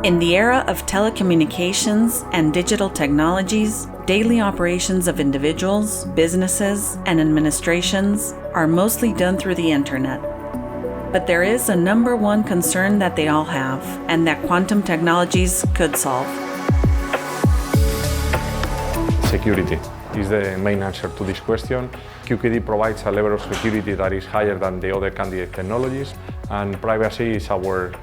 In the era of telecommunications and digital technologies, daily operations of individuals, businesses, and administrations are mostly done through the internet. But there is a number one concern that they all have, and that quantum technologies could solve. Security is the main answer to this question. QKD provides a level of security that is higher than the other candidate technologies, and privacy is our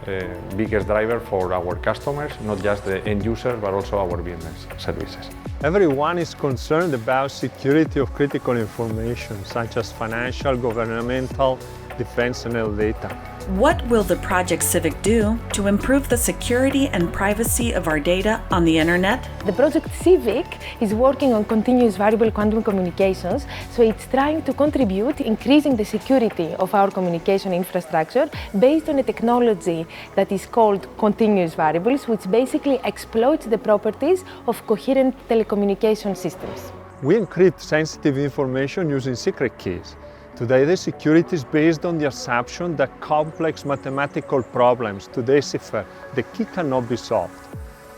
biggest driver for our customers, not just the end user, but also our business services. Everyone is concerned about security of critical information, such as financial, governmental, defense, and health data. What will the project CiViQ do to improve the security and privacy of our data on the internet? The project CiViQ is working on continuous variable quantum communications, so it's trying to contribute increasing the security of our communication infrastructure based on a technology that is called continuous variables, which basically exploits the properties of coherent telecommunication systems. We encrypt sensitive information using secret keys. Today, the security is based on the assumption that complex mathematical problems to decipher the key cannot be solved.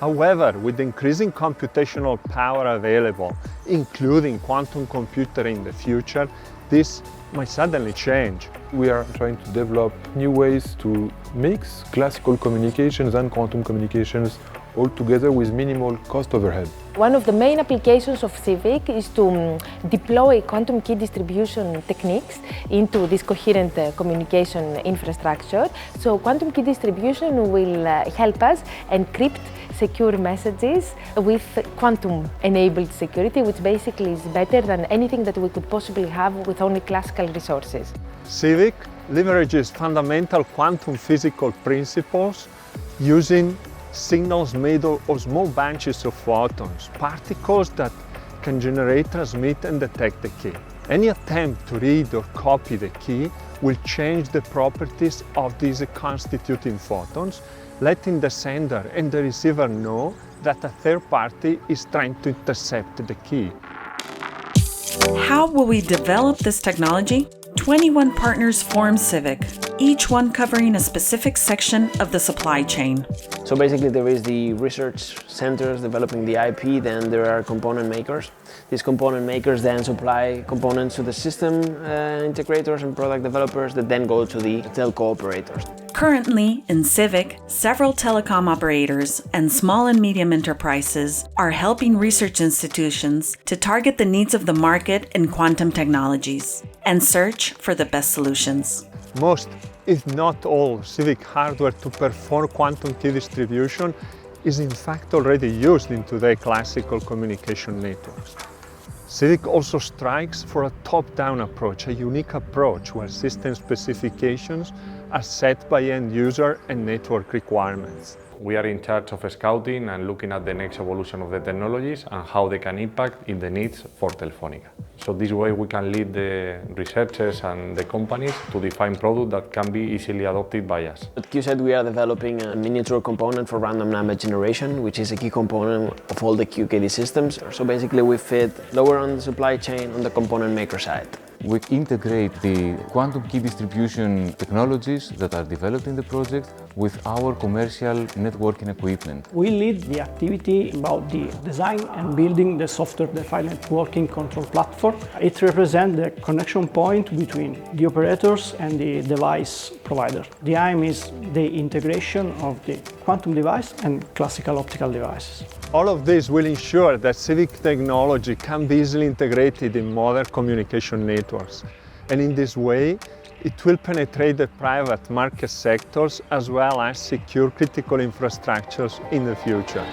However, with the increasing computational power available, including quantum computer in the future, this might suddenly change. We are trying to develop new ways to mix classical communications and quantum communications all together with minimal cost overhead. One of the main applications of CiViQ is to deploy quantum key distribution techniques into this coherent communication infrastructure. So quantum key distribution will help us encrypt secure messages with quantum-enabled security, which basically is better than anything that we could possibly have with only classical resources. CiViQ leverages fundamental quantum physical principles using signals made of small bunches of photons, particles that can generate, transmit, and detect the key. Any attempt to read or copy the key will change the properties of these constituting photons, letting the sender and the receiver know that a third party is trying to intercept the key. How will we develop this technology? 21 partners form CiViQ, each one covering a specific section of the supply chain. So basically there is the research centers developing the IP, then there are component makers. These component makers then supply components to the system integrators and product developers that then go to the telco operators. Currently, in CiViQ, several telecom operators and small and medium enterprises are helping research institutions to target the needs of the market in quantum technologies and search for the best solutions. Most, if not all, CiViQ hardware to perform quantum key distribution is in fact already used in today's classical communication networks. CiViQ also strikes for a top-down approach, a unique approach where system specifications are set by end user and network requirements. We are in charge of scouting and looking at the next evolution of the technologies and how they can impact in the needs for Telefónica. So this way we can lead the researchers and the companies to define products that can be easily adopted by us. At QSET we are developing a miniature component for random number generation, which is a key component of all the QKD systems. So basically we fit lower on the supply chain on the component maker side. We integrate the quantum key distribution technologies that are developed in the project with our commercial networking equipment. We lead the activity about the design and building the software-defined networking control platform. It represents the connection point between the operators and the device provider. The aim is the integration of the quantum device and classical optical devices. All of this will ensure that CiViQ technology can be easily integrated in modern communication networks. And in this way, it will penetrate the private market sectors as well as secure critical infrastructures in the future.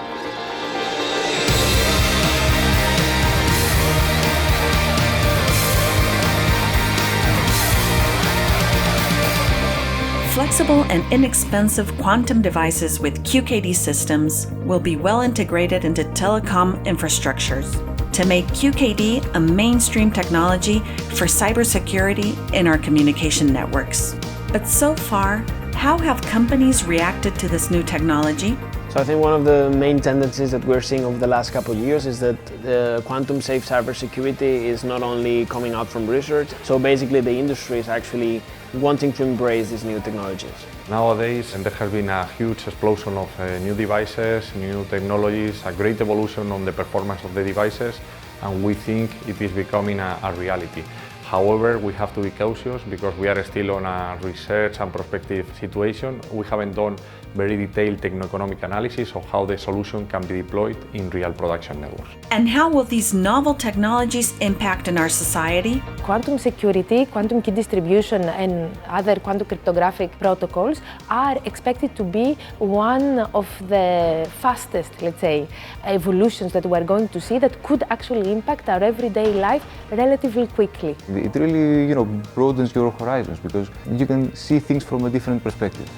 Flexible and inexpensive quantum devices with QKD systems will be well integrated into telecom infrastructures to make QKD a mainstream technology for cybersecurity in our communication networks. But so far, how have companies reacted to this new technology? So I think one of the main tendencies that we're seeing over the last couple of years is that quantum safe cybersecurity is not only coming out from research. So basically the industry is actually wanting to embrace these new technologies. Nowadays, there has been a huge explosion of new devices, new technologies, a great evolution on the performance of the devices, and we think it is becoming a reality. However, we have to be cautious because we are still on a research and prospective situation. We haven't done very detailed techno-economic analysis of how the solution can be deployed in real production networks. And how will these novel technologies impact in our society? Quantum security, quantum key distribution, and other quantum cryptographic protocols are expected to be one of the fastest, let's say, evolutions that we're going to see that could actually impact our everyday life relatively quickly. It really, broadens your horizons because you can see things from a different perspective.